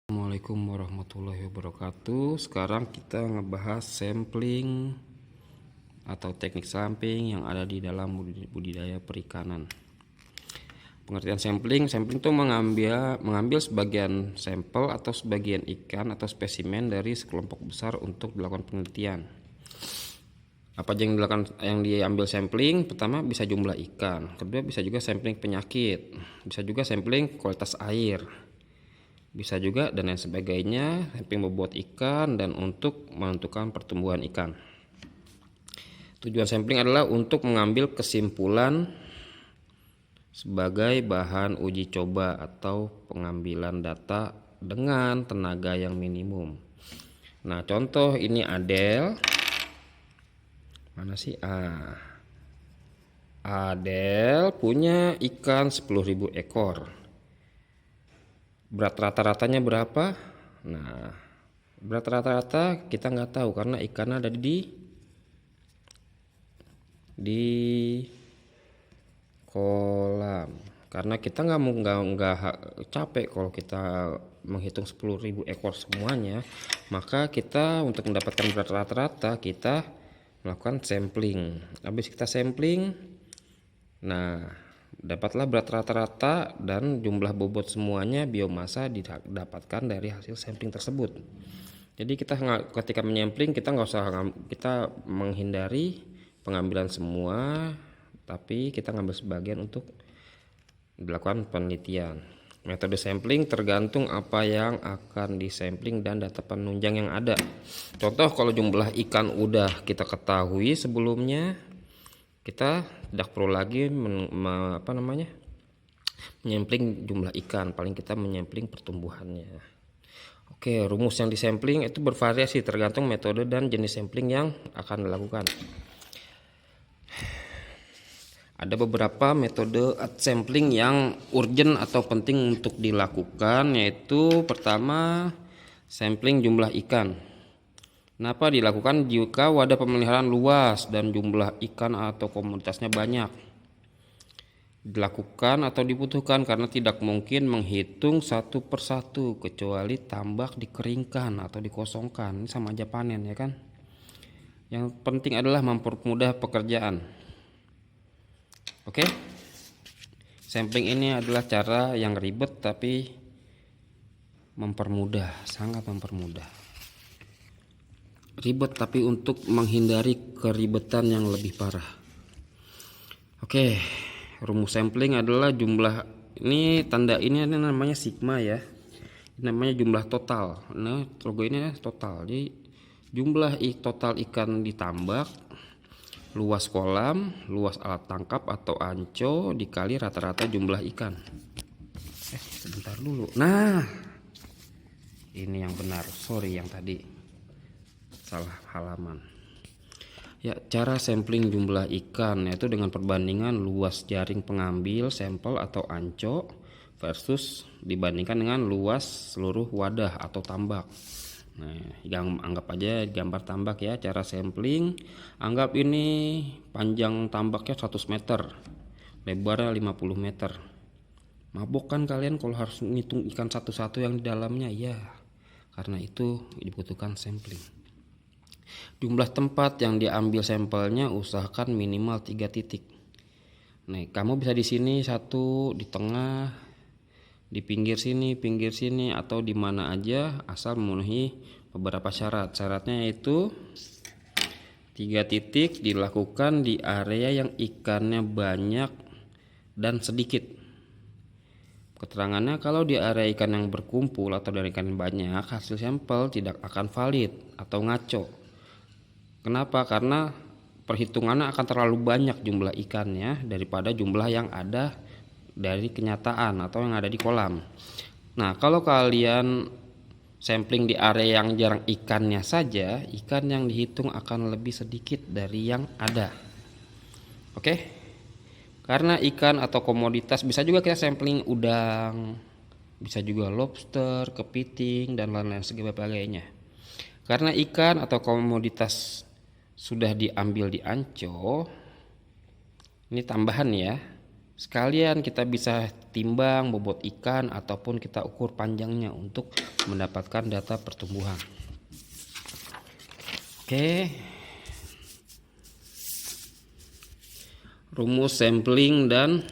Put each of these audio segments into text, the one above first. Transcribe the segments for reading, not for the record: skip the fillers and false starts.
Assalamualaikum warahmatullahi wabarakatuh. Sekarang kita ngebahas sampling atau teknik sampling yang ada di dalam budidaya perikanan. Pengertian sampling itu mengambil sebagian sampel atau sebagian ikan atau spesimen dari sekelompok besar untuk dilakukan penelitian. Apa aja yang diambil sampling? Pertama, bisa jumlah ikan. Kedua, bisa juga sampling penyakit. Bisa juga sampling kualitas air. Bisa juga dan lain sebagainya, sampling bobot ikan dan untuk menentukan pertumbuhan ikan. Tujuan sampling adalah untuk mengambil kesimpulan sebagai bahan uji coba atau pengambilan data dengan tenaga yang minimum. Nah, contoh ini Adel. Mana sih? Adel punya ikan 10.000 ekor. Berat rata-ratanya berapa? Nah, berat rata-rata kita nggak tahu karena ikan ada di kolam. Karena kita nggak capek kalau kita menghitung 10.000 ekor semuanya, maka kita untuk mendapatkan berat rata-rata kita melakukan sampling. Habis kita sampling, nah dapatlah berat rata-rata dan jumlah bobot semuanya biomasa didapatkan dari hasil sampling tersebut. Jadi ketika menyampling kita menghindari pengambilan semua, tapi kita ngambil sebagian untuk dilakukan penelitian. Metode sampling tergantung apa yang akan disampling dan data penunjang yang ada. Contoh, kalau jumlah ikan udah kita ketahui sebelumnya, kita tidak perlu lagi menyampling jumlah ikan, paling kita menyampling pertumbuhannya. Oke, rumus yang disampling itu bervariasi tergantung metode dan jenis sampling yang akan dilakukan. Ada beberapa metode sampling yang urgent atau penting untuk dilakukan, yaitu pertama, sampling jumlah ikan. Kenapa dilakukan? Jika wadah pemeliharaan luas dan jumlah ikan atau komunitasnya banyak. Dilakukan atau dibutuhkan karena tidak mungkin menghitung satu persatu kecuali tambak dikeringkan atau dikosongkan. Ini sama aja panen, ya kan? Yang penting adalah mempermudah pekerjaan. Oke? Sampling ini adalah cara yang ribet tapi mempermudah, sangat mempermudah. Ribet tapi untuk menghindari keribetan yang lebih parah. Oke, rumus sampling adalah jumlah, ini tanda ini namanya sigma ya. Ini namanya jumlah total. Nah, logo ini total. Jadi jumlah total ikan ditambak, luas kolam, luas alat tangkap atau anco dikali rata-rata jumlah ikan. Sebentar dulu. Nah, ini yang benar. Sorry yang tadi salah halaman. Ya, cara sampling jumlah ikan yaitu dengan perbandingan luas jaring pengambil sampel atau anco versus dibandingkan dengan luas seluruh wadah atau tambak. Nah, anggap aja gambar tambak ya, cara sampling. Anggap ini panjang tambaknya 100 meter, lebarnya 50 meter. Mabok kan kalian kalau harus ngitung ikan satu-satu yang di dalamnya? Ya, karena itu dibutuhkan sampling. Jumlah tempat yang diambil sampelnya usahakan minimal 3 titik. Nah, kamu bisa di sini satu, di tengah, di pinggir sini atau di mana aja asal memenuhi beberapa syarat. Syaratnya yaitu 3 titik dilakukan di area yang ikannya banyak dan sedikit. Keterangannya, kalau di area ikan yang berkumpul atau dari ikan banyak, hasil sampel tidak akan valid atau ngaco. Kenapa? Karena perhitungannya akan terlalu banyak jumlah ikannya daripada jumlah yang ada dari kenyataan atau yang ada di kolam. Nah, kalau kalian sampling di area yang jarang ikannya saja, ikan yang dihitung akan lebih sedikit dari yang ada. Oke? Karena ikan atau komoditas, bisa juga kita sampling udang, bisa juga lobster, kepiting, dan lain-lain sebagainya. Karena ikan atau komoditas sudah diambil di anco, ini tambahan ya, Sekalian kita bisa timbang bobot ikan ataupun kita ukur panjangnya untuk mendapatkan data pertumbuhan. Oke. Rumus sampling dan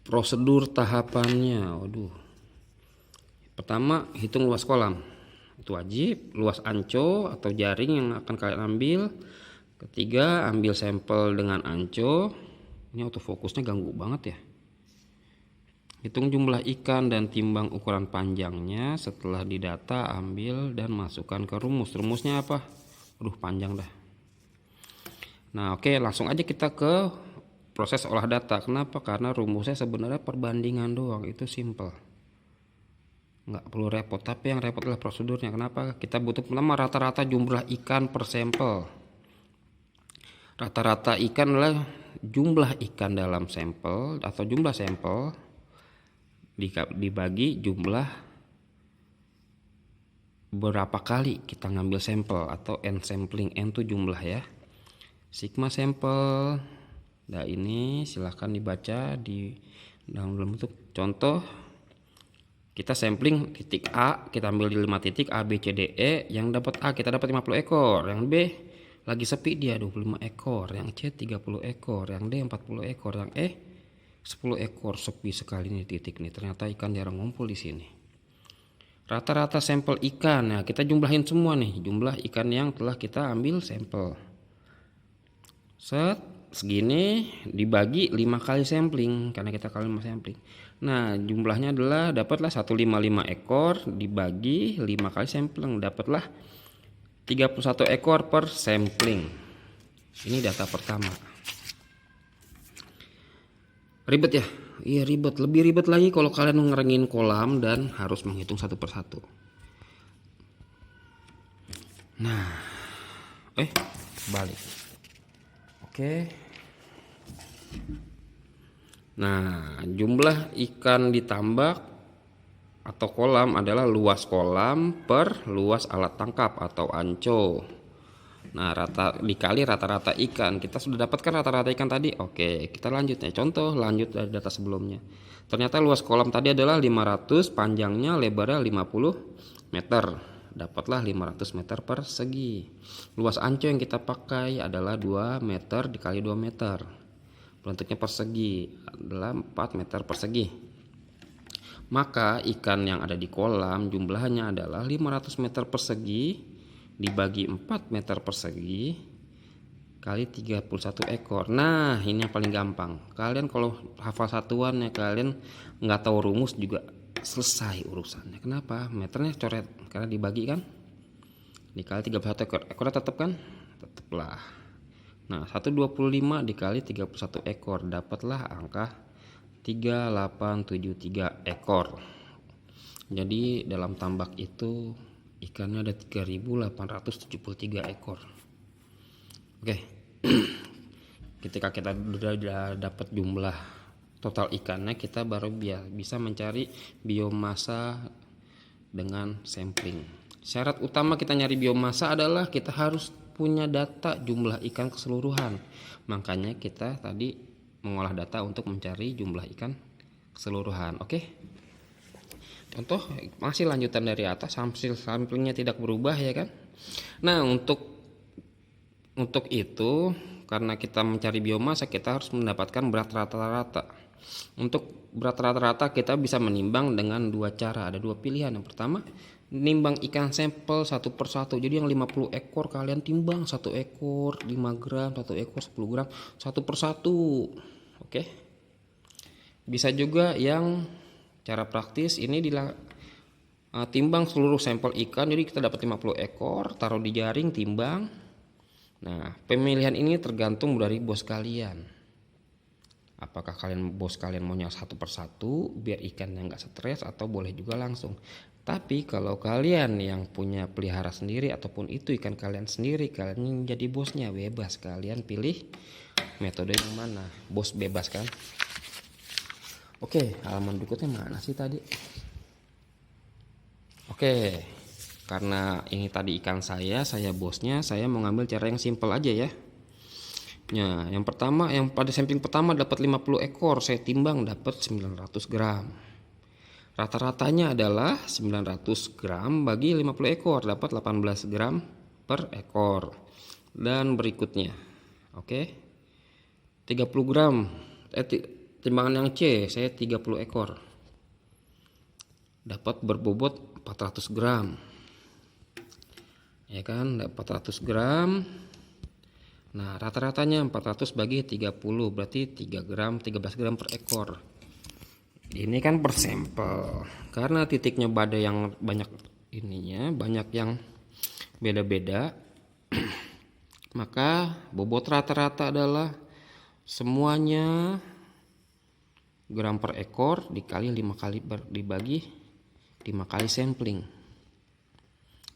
prosedur tahapannya. Waduh. Pertama, hitung luas kolam. Itu wajib. Luas anco atau jaring yang akan kalian ambil. Ketiga, ambil sampel dengan anco. Ini autofokusnya ganggu banget ya. Hitung jumlah ikan dan timbang ukuran panjangnya. Setelah didata, ambil dan masukkan ke rumus. Rumusnya apa? Aduh, panjang dah. Nah, oke, langsung aja kita ke proses olah data. Kenapa? Karena rumusnya sebenarnya perbandingan doang, itu simple. Nggak perlu repot, tapi yang repot adalah prosedurnya. Kenapa? Kita butuh pertama rata-rata jumlah ikan per sampel. Rata-rata ikan adalah jumlah ikan dalam sampel atau jumlah sampel dibagi jumlah berapa kali kita ngambil sampel atau n sampling. N itu jumlah ya. Sigma sampel. Nah, ini silahkan dibaca di dalam bentuk contoh. Kita sampling titik A, kita ambil di 5 titik A, B, C, D, E. Yang dapat A kita dapat 50 ekor, yang B lagi sepi dia 25 ekor, yang C 30 ekor, yang D 40 ekor, yang E 10 ekor. Sepi sekali nih titik nih. Ternyata ikan jarang ngumpul di sini. Rata-rata sampel ikan. Nah, kita jumlahin semua nih, jumlah ikan yang telah kita ambil sampel. Segini dibagi 5 kali sampling karena kita kali 5 sampling. Nah, jumlahnya adalah dapatlah 155 ekor dibagi 5 kali sampling, dapatlah 31 ekor per sampling. Ini data pertama. Ribet ya? Iya, ribet. Lebih ribet lagi kalau kalian ngerengin kolam dan harus menghitung satu persatu. Nah, balik. Oke. Nah, jumlah ikan di tambak atau kolam adalah luas kolam per luas alat tangkap atau anco. Nah, dikali rata-rata ikan. Kita sudah dapatkan rata-rata ikan tadi. Oke, kita lanjut ya. Contoh lanjut dari data sebelumnya. Ternyata luas kolam tadi adalah 500, panjangnya lebarnya 50 meter. Dapatlah 500 meter persegi. Luas anco yang kita pakai adalah 2 meter dikali 2 meter. Bentuknya persegi adalah 4 meter persegi. Maka ikan yang ada di kolam jumlahnya adalah 500 meter persegi dibagi 4 meter persegi kali 31 ekor. Nah, ini yang paling gampang. Kalian kalau hafal satuan ya, kalian nggak tahu rumus juga selesai urusannya. Kenapa? Meternya coret karena dibagi kan, dikali 31 ekor. Ekornya tetap kan? Tetaplah. Nah, 125 dikali 31 ekor dapatlah angka 3873 ekor. Jadi dalam tambak itu ikannya ada 3873 ekor. Oke. Ketika kita sudah dapat jumlah total ikannya, kita baru bisa mencari biomasa dengan sampling. Syarat utama kita nyari biomasa adalah kita harus punya data jumlah ikan keseluruhan. Makanya kita tadi mengolah data untuk mencari jumlah ikan keseluruhan. Oke. Contoh masih lanjutan dari atas, samplingnya tidak berubah ya kan. Nah, untuk itu karena kita mencari biomasa, kita harus mendapatkan berat rata-rata. Untuk berat rata-rata kita bisa menimbang dengan 2 cara. Ada 2 pilihan. Yang pertama, nimbang ikan sampel satu persatu. Jadi yang 50 ekor kalian timbang 1 ekor 5 gram, 1 ekor 10 gram, satu persatu. Oke. Bisa juga yang cara praktis ini timbang seluruh sampel ikan. Jadi kita dapat 50 ekor, taruh di jaring, timbang. Nah, pemilihan ini tergantung dari bos kalian. Apakah bos kalian maunya satu persatu biar ikannya nggak stres, atau boleh juga langsung. Tapi kalau kalian yang punya pelihara sendiri ataupun itu ikan kalian sendiri, kalian jadi bosnya, bebas kalian pilih metode yang mana. Bos bebas kan. Oke, halaman berikutnya mana sih tadi? Oke, karena ini tadi ikan saya bosnya, saya mau ngambil cara yang simpel aja ya. Nah, yang pertama, yang pada sampling pertama dapat 50 ekor, saya timbang dapat 900 gram. Rata-ratanya adalah 900 gram bagi 50 ekor, dapat 18 gram per ekor. Dan berikutnya, oke, 30 gram, timbangan yang C, saya 30 ekor, dapat berbobot 400 gram. Ya kan, dapat 400 gram. Nah, rata-ratanya 400 bagi 30 berarti 3 gram, 13 gram per ekor. Ini kan per sampel. Karena titiknya badai yang banyak ininya, banyak yang beda-beda. Maka bobot rata-rata adalah semuanya gram per ekor dikali 5 kali dibagi 5 kali sampling.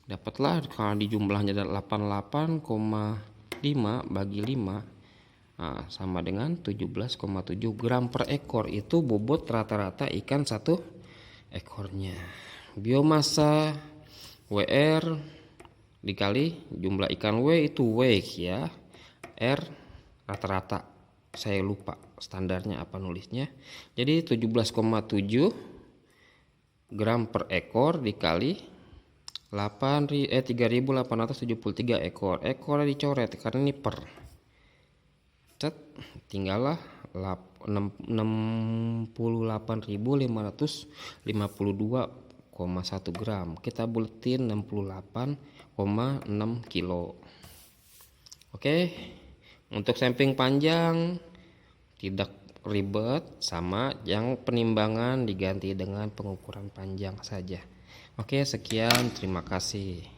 Dapatlah kalau di jumlahnya adalah 88,5 bagi 5, nah, sama dengan 17,7 gram per ekor. Itu bobot rata-rata ikan satu ekornya. Biomasa WR dikali jumlah ikan W itu weight ya. R rata-rata, saya lupa standarnya apa nulisnya. Jadi 17,7 gram per ekor dikali 3.873 ekor. Ekornya dicoret karena ini per. Tinggallah 68.552,1 gram. Kita buletin 68,6 kilo. Oke. Untuk sampling panjang tidak ribet, sama yang penimbangan diganti dengan pengukuran panjang saja. Oke, sekian, terima kasih.